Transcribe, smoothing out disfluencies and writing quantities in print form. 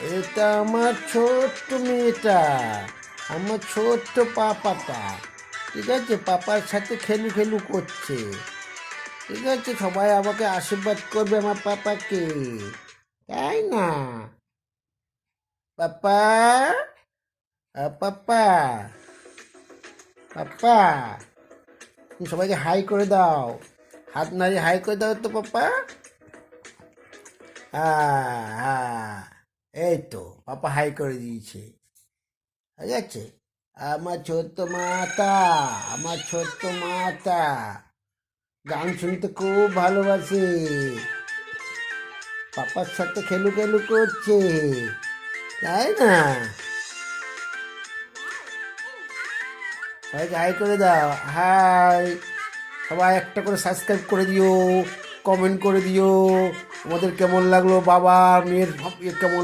এটা আমার ছোট্ট মেয়েটা, আমার ছোট্ট পাপাটা। ঠিক আছে, পাপার সাথে খেলু খেলু করছে। ঠিক আছে, সবাই আমাকে আশীর্বাদ করবে আমার পাপাকে, তাই না? পাপা, পাপা, পাপা, তুমি সবাইকে হাই করে দাও। হাত নাড়িয়ে হাই করে দাও তো পাপা। হ্যাঁ হ্যাঁ, এই তো পাপা হাই করে দিয়েছে। ঠিক আছে, আমার ছোট্ট মাতা, আমার ছোট্ট মাতা গান শুনতে খুব ভালোবাসে, পাপার সাথে খেলু খেলু করছে, তাই না? সবাইকে হাই করে দাও, হাই। সবাই একটা করে সাবস্ক্রাইব করে দিও, কমেন্ট করে দিও, আমাদের কেমন লাগলো বাবা মেয়ের কেমন